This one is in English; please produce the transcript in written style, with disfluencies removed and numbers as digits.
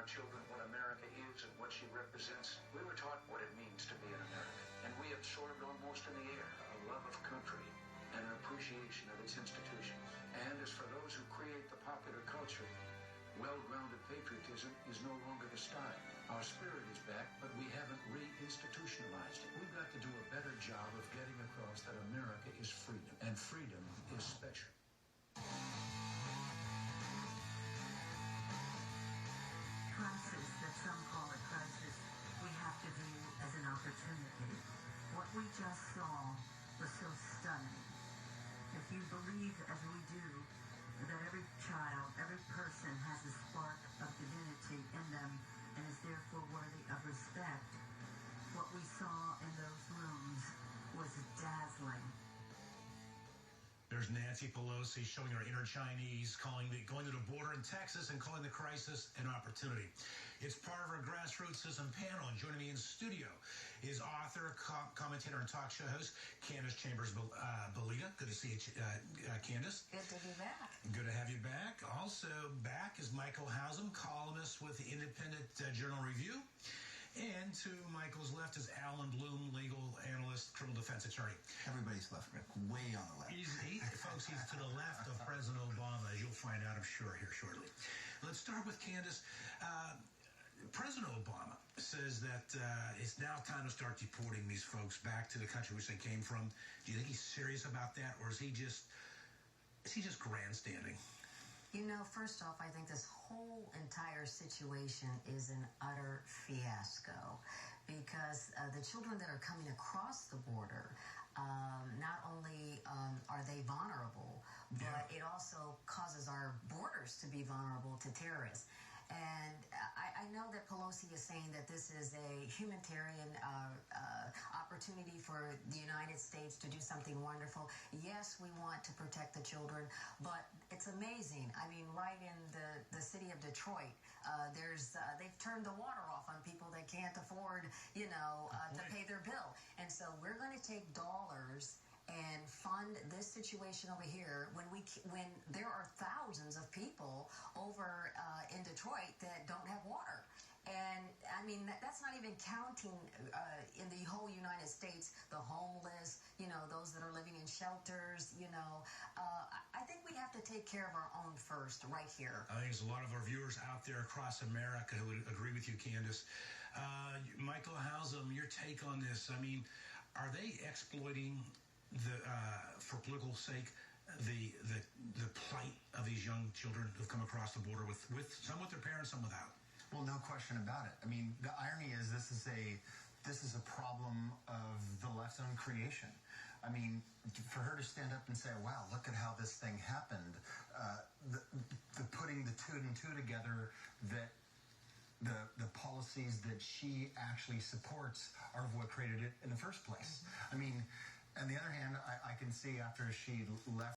our children what America is and what she represents, we were taught what it means to be an American. And we absorbed almost in the air a love of country and an appreciation of its institutions. And as for those who create the popular culture, well-grounded patriotism is no longer the style. Our spirit is back, but we haven't re-institutionalized it. We've got to do a better job of getting across that America is freedom, and freedom is special. Crisis, that some call a crisis, we have to view as an opportunity. What we just saw was so stunning. If you believe, as we do, that every child, every person has a spark of divinity in them and is therefore worthy of respect, what we saw in those rooms was dazzling. There's Nancy Pelosi showing her inner Chinese, going to the border in Texas and calling the crisis an opportunity. It's part of our Grassrootsism panel, and joining me in studio is author, commentator, and talk show host Candace Chambers-Belida. Good to see you, Candace. Good to be back. Good to have you back. Also back is Michael Hausum, columnist with the Independent Journal Review. And to Michael's left is Alan Bloom, legal analyst, criminal defense attorney. Everybody's left, way on the left. Folks, he's to the left of President Obama, as you'll find out, I'm sure, here shortly. Let's start with Candace. President Obama says that it's now time to start deporting these folks back to the country which they came from. Do you think he's serious about that, or is he just grandstanding? You know, first off, I think this whole entire situation is an utter fiasco because the children that are coming across the border, not only are they vulnerable, but it also causes our borders to be vulnerable to terrorists. And I know that Pelosi is saying that this is a humanitarian opportunity for the United States to do something wonderful. Yes, we want to protect the children, but it's amazing. I mean, right in the city of Detroit, they've turned the water off on people that can't afford, to pay their bill. And so we're going to take dollars and fund this situation over here when there are thousands of people over in Detroit that don't have water. And I mean, that's not even counting in the whole United States, the homeless, those that are living in shelters, I think we have to take care of our own first right here. I think there's a lot of our viewers out there across America who would agree with you, Candace. Michael Hausum, your take on this. I mean, are they exploiting for political sake, the plight of these young children who've come across the border with some with their parents, some without? Well, no question about it. I mean, the irony is this is a problem of the left's own creation. I mean, for her to stand up and say, wow, look at how this thing happened, the putting the two and two together, that the policies that she actually supports are what created it in the first place. I mean, on the other hand, I can see after she left